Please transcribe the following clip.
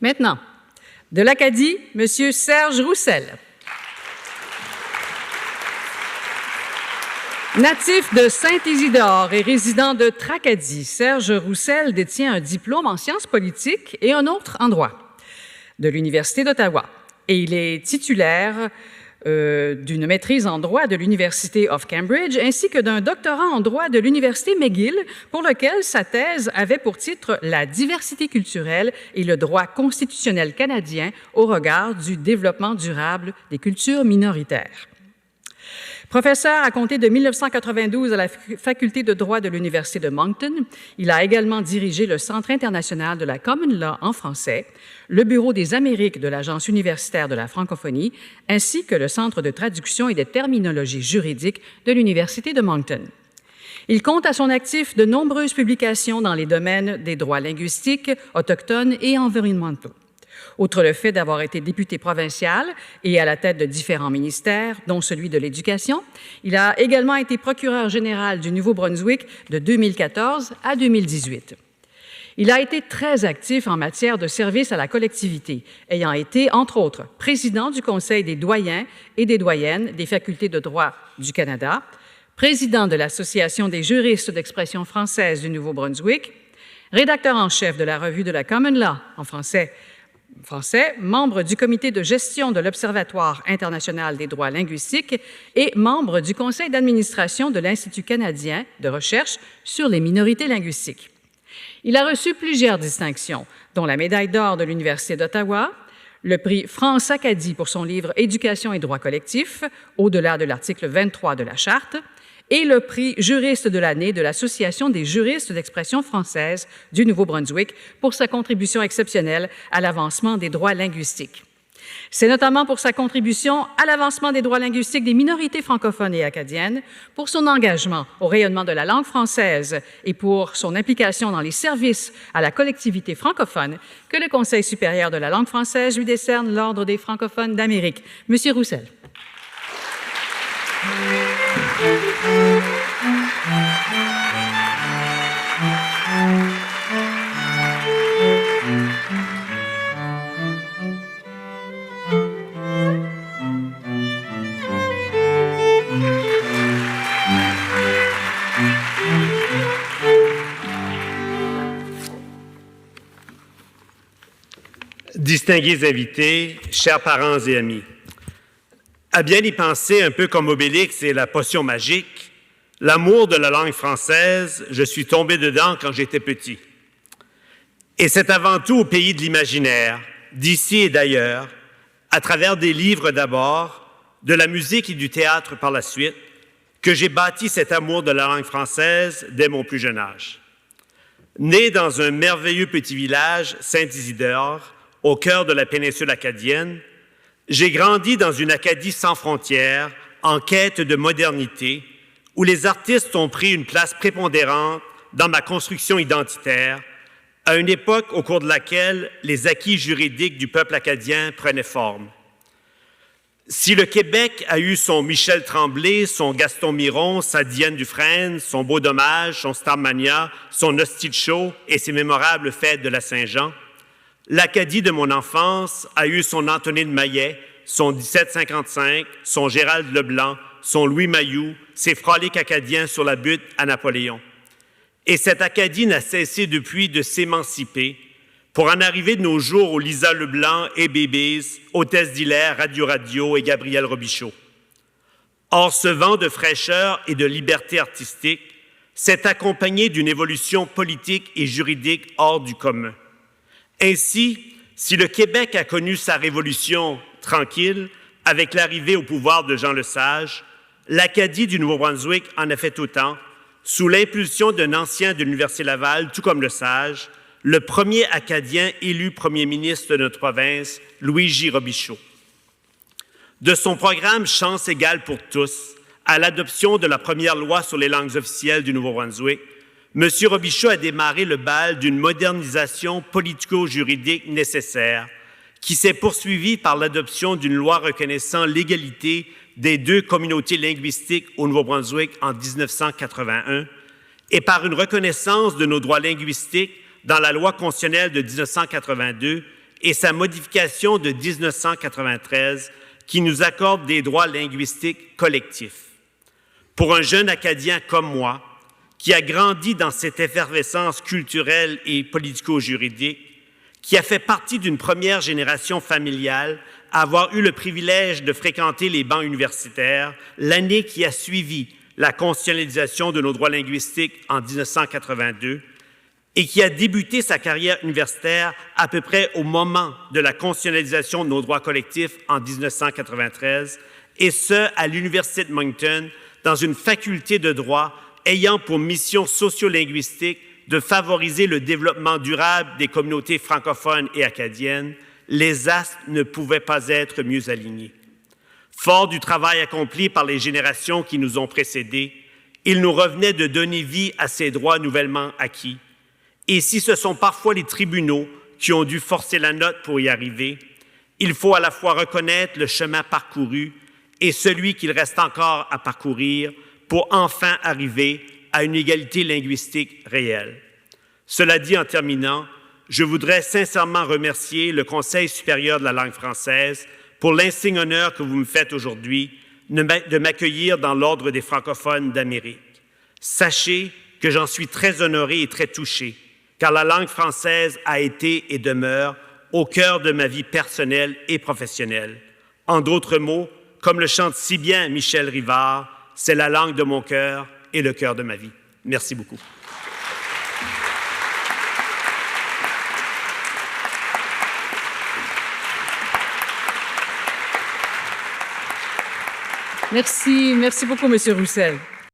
Maintenant, de l'Acadie, M. Serge Roussel. Natif de Saint-Isidore et résident de Tracadie, Serge Roussel détient un diplôme en sciences politiques et un autre en droit de l'Université d'Ottawa. Et il est titulaire d'une maîtrise en droit de l'Université of Cambridge ainsi que d'un doctorat en droit de l'Université McGill pour lequel sa thèse avait pour titre « La diversité culturelle et le droit constitutionnel canadien au regard du développement durable des cultures minoritaires ». Professeur à compter de 1992 à la Faculté de droit de l'Université de Moncton, il a également dirigé le Centre international de la Common Law en français, le Bureau des Amériques de l'Agence universitaire de la francophonie, ainsi que le Centre de traduction et de terminologie juridique de l'Université de Moncton. Il compte à son actif de nombreuses publications dans les domaines des droits linguistiques, autochtones et environnementaux. Outre le fait d'avoir été député provincial et à la tête de différents ministères, dont celui de l'Éducation, il a également été procureur général du Nouveau-Brunswick de 2014 à 2018. Il a été très actif en matière de service à la collectivité, ayant été, entre autres, président du Conseil des doyens et des doyennes des facultés de droit du Canada, président de l'Association des juristes d'expression française du Nouveau-Brunswick, rédacteur en chef de la Revue de la Common Law en français, membre du comité de gestion de l'Observatoire international des droits linguistiques et membre du conseil d'administration de l'Institut canadien de recherche sur les minorités linguistiques. Il a reçu plusieurs distinctions, dont la médaille d'or de l'Université d'Ottawa, le prix France-Acadie pour son livre « Éducation et droit collectif », au-delà de l'article 23 de la Charte, et le prix juriste de l'année de l'Association des juristes d'expression française du Nouveau-Brunswick pour sa contribution exceptionnelle à l'avancement des droits linguistiques. C'est notamment pour sa contribution à l'avancement des droits linguistiques des minorités francophones et acadiennes, pour son engagement au rayonnement de la langue française et pour son implication dans les services à la collectivité francophone que le Conseil supérieur de la langue française lui décerne l'Ordre des francophones d'Amérique. Monsieur Roussel. Distingués invités, chers parents et amis, à bien y penser, un peu comme Obélix et la potion magique, l'amour de la langue française, je suis tombé dedans quand j'étais petit. Et c'est avant tout au pays de l'imaginaire, d'ici et d'ailleurs, à travers des livres d'abord, de la musique et du théâtre par la suite, que j'ai bâti cet amour de la langue française dès mon plus jeune âge. Né dans un merveilleux petit village, Saint-Isidore, au cœur de la péninsule acadienne, j'ai grandi dans une Acadie sans frontières, en quête de modernité, où les artistes ont pris une place prépondérante dans ma construction identitaire, à une époque au cours de laquelle les acquis juridiques du peuple acadien prenaient forme. Si le Québec a eu son Michel Tremblay, son Gaston Miron, sa Diane Dufresne, son Beau Dommage, son Starmania, son Hostie de Show et ses mémorables fêtes de la Saint-Jean, l'Acadie de mon enfance a eu son Antonine Maillet, son 1755, son Gérald Leblanc, son Louis Mailloux, ses froliques acadiens sur la butte à Napoléon. Et cette Acadie n'a cessé depuis de s'émanciper pour en arriver de nos jours aux Lisa Leblanc et Bébés, Hôtesse d'Hilaire, Radio et Gabriel Robichaud. Or, ce vent de fraîcheur et de liberté artistique s'est accompagné d'une évolution politique et juridique hors du commun. Ainsi, si le Québec a connu sa révolution tranquille avec l'arrivée au pouvoir de Jean Lesage, l'Acadie du Nouveau-Brunswick en a fait autant, sous l'impulsion d'un ancien de l'Université Laval, tout comme Lesage, le premier Acadien élu premier ministre de notre province, Louis J. Robichaud. De son programme Chance égale pour tous à l'adoption de la première loi sur les langues officielles du Nouveau-Brunswick, M. Robichaud a démarré le bal d'une modernisation politico-juridique nécessaire qui s'est poursuivie par l'adoption d'une loi reconnaissant l'égalité des deux communautés linguistiques au Nouveau-Brunswick en 1981 et par une reconnaissance de nos droits linguistiques dans la loi constitutionnelle de 1982 et sa modification de 1993 qui nous accorde des droits linguistiques collectifs. Pour un jeune Acadien comme moi, qui a grandi dans cette effervescence culturelle et politico-juridique, qui a fait partie d'une première génération familiale à avoir eu le privilège de fréquenter les bancs universitaires l'année qui a suivi la constitutionnalisation de nos droits linguistiques en 1982 et qui a débuté sa carrière universitaire à peu près au moment de la constitutionnalisation de nos droits collectifs en 1993, et ce, à l'Université de Moncton, dans une faculté de droit ayant pour mission sociolinguistique de favoriser le développement durable des communautés francophones et acadiennes, les astres ne pouvaient pas être mieux alignés. Fort du travail accompli par les générations qui nous ont précédés, il nous revenait de donner vie à ces droits nouvellement acquis. Et si ce sont parfois les tribunaux qui ont dû forcer la note pour y arriver, il faut à la fois reconnaître le chemin parcouru et celui qu'il reste encore à parcourir pour enfin arriver à une égalité linguistique réelle. Cela dit, en terminant, je voudrais sincèrement remercier le Conseil supérieur de la langue française pour l'insigne honneur que vous me faites aujourd'hui de m'accueillir dans l'Ordre des francophones d'Amérique. Sachez que j'en suis très honoré et très touché, car la langue française a été et demeure au cœur de ma vie personnelle et professionnelle. En d'autres mots, comme le chante si bien Michel Rivard, c'est la langue de mon cœur et le cœur de ma vie. Merci beaucoup. Merci beaucoup, M. Roussel.